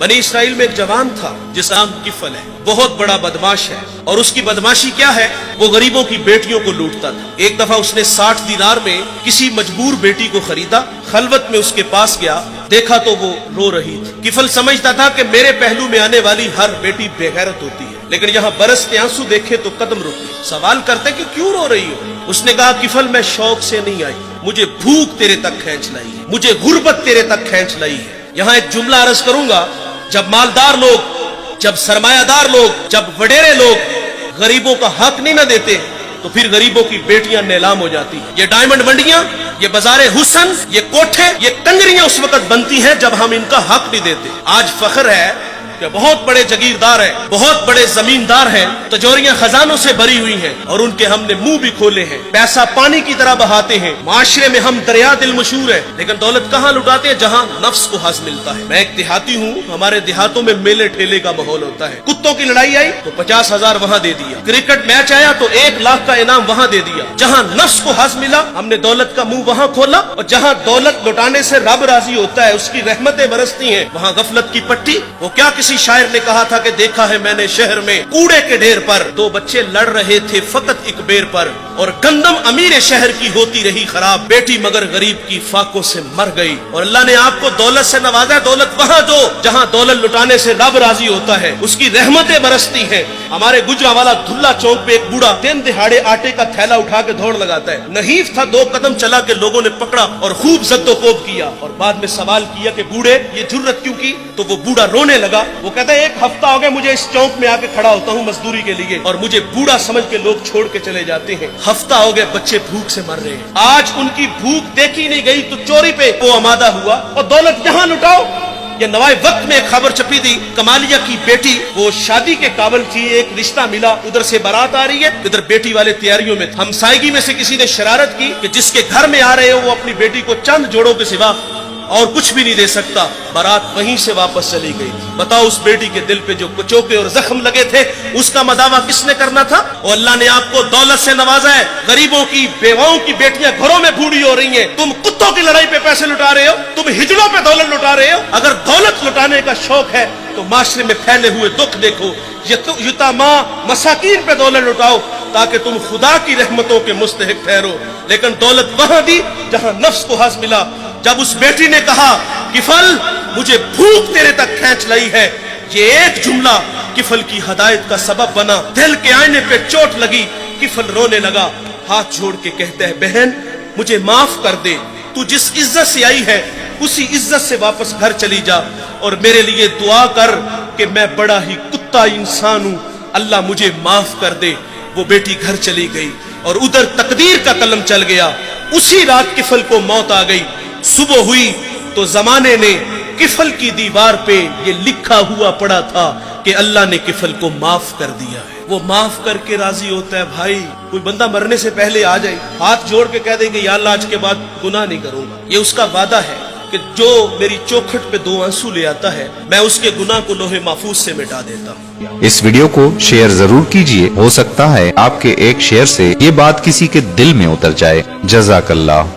बनी इसराइल में एक जवान था जिसका नाम किफल है, बहुत बड़ा बदमाश है। और उसकी बदमाशी क्या है, वो गरीबों की बेटियों को लूटता था। एक दफा उसने 60 दिनार में किसी मजबूर बेटी को खरीदा, खलवत में उसके पास गया, देखा तो वो रो रही थी। किफल समझता था कि मेरे पहलू में आने वाली हर बेटी बेगैरत होती है, लेकिन यहाँ बरसते आंसू देखे तो कदम रुक गए। सवाल करते कि क्यों रो रही हो? उसने कहा किफल मैं शौक से नहीं आई, मुझे भूख तेरे तक खींच लाई है, मुझे गुर्बत तेरे तक खींच लाई है। यहाँ एक जुमला अर्ज करूंगा, जब मालदार लोग, जब सरमायादार लोग, जब वडेरे लोग गरीबों का हक नहीं न देते तो फिर गरीबों की बेटियां नीलाम हो जाती हैं। ये डायमंड मंडियां, ये बाजारे हुसन, ये कोठे, ये कंजरियां उस वक्त बनती हैं जब हम इनका हक नहीं देते। आज फख्र है कि बहुत बड़े जगीरदार हैं, बहुत बड़े जमींदार हैं, तिजोरियां खजानों से भरी हुई हैं और उनके हमने मुंह भी खोले हैं, पैसा पानी की तरह बहाते हैं। माशरे में हम दरिया दिल मशहूर है, लेकिन दौलत कहाँ लुटाते हैं? जहाँ नफ्स को हज मिलता है। मैं एक देहाती हूँ, हमारे देहातों में मेले ठेले का माहौल होता है। कुत्तों की लड़ाई आई तो 50,000 वहाँ दे दिया, क्रिकेट मैच आया तो 1 लाख का इनाम वहाँ दे दिया। जहाँ नफ्स को हज मिला हमने दौलत का मुंह वहाँ खोला, और जहाँ दौलत लुटाने से रब राजी होता है, उसकी रहमतें बरसती हैं, वहाँ गफलत की पट्टी। वो क्या किसी शायर ने कहा था कि देखा है मैंने शहर में कूड़े के ढेर पर 2 बच्चे लड़ रहे थे फकत एक बेर पर, और गंदम अमीर शहर की होती रही खराब, बेटी मगर गरीब की फाकों से मर गई। और अल्लाह ने आपको दौलत से नवाजा, दौलत वहाँ दो जहाँ दौलत लुटाने से रब राजी होता है, उसकी रहमतें बरसती हैं। हमारे गुजरावाला धुल्ला चौक पे एक बूढ़ा दिन दिहाड़े आटे का थैला उठा के दौड़ लगाता है। नहीफ था, 2 कदम चला के लोगों ने पकड़ा और खूब जद्दोकोब किया, और बाद में सवाल किया कि बूढ़े ये जुर्रत क्यों की? तो वो बूढ़ा रोने लगा। वो कहता है 1 हफ्ता हो गया मुझे इस चौक में आके खड़ा होता हूँ मजदूरी के लिए, और मुझे बूढ़ा समझ के लोग छोड़ के चले जाते हैं। हफ्ता हो गया बच्चे भूख से मर रहे हैं। आज उनकी भूख देखी नहीं गई तो चोरी पे वो आमादा हुआ, और दौलत यहाँ लुटाओ। ये नवाए वक्त में एक खबर छपी थी, कमालिया की बेटी वो शादी के काबिल थी, एक रिश्ता मिला, उधर से बारात आ रही है, इधर बेटी वाले तैयारियों में। हमसायगी में से किसी ने शरारत की कि जिसके घर में आ रहे हो वो अपनी बेटी को चंद जोड़ों के सिवा और कुछ भी नहीं दे सकता। बारात वहीं से वापस चली गई थी। बताओ उस बेटी के दिल पे जो कुचोके और जख्म लगे थे, उसका मदावा किसने करना था? और अल्लाह ने आपको दौलत से नवाजा है। गरीबों की बेवाओं की बेटियां घरों में बूढ़ी हो रही हैं, तुम कुत्तों की लड़ाई पे पैसे लुटा रहे हो, तुम हिजड़ों पे दौलत लुटा रहे हो। अगर दौलत लुटाने का शौक है तो माशरे में फैले हुए दुख देखो, यतामा मसाकीन पे दौलत लुटाओ ताकि तुम खुदा की रहमतों के मुस्तहिक ठहरो। लेकिन दौलत वहां दी जहां नफ्स को हज मिला। जब उस बेटी ने कहा किफल मुझे भूख तेरे तक खींच लाई है, ये एक जुमला किफल की हदायत का सबब बना। दिल के आईने पे चोट लगी, किफल रोने लगा, हाथ जोड़ के कहता है बहन मुझे माफ कर दे, तू जिस इज्जत से आई है उसी इज्जत से वापस घर चली जा, और मेरे लिए दुआ कर कि मैं बड़ा ही कुत्ता इंसान हूं, अल्लाह मुझे माफ कर दे। वो बेटी घर चली गई और उधर तकदीर का कलम चल गया। उसी रात किफल को मौत आ गई। सुबह हुई तो जमाने ने किफल की दीवार पे ये लिखा हुआ पड़ा था कि अल्लाह ने किफल को माफ कर दिया है। वो माफ करके राजी होता है। भाई कोई बंदा मरने से पहले आ जाए, हाथ जोड़ के कह देंगे या अल्लाह आज के बाद गुनाह नहीं करूंगा, ये उसका वादा है कि जो मेरी चौखट पे 2 आंसू ले आता है मैं उसके गुनाह को लोहे महफूज से मिटा देता हूँ। इस वीडियो को शेयर जरूर कीजिए, हो सकता है आपके एक शेयर से ये बात किसी के दिल में उतर जाए। जज़ाकल्लाह।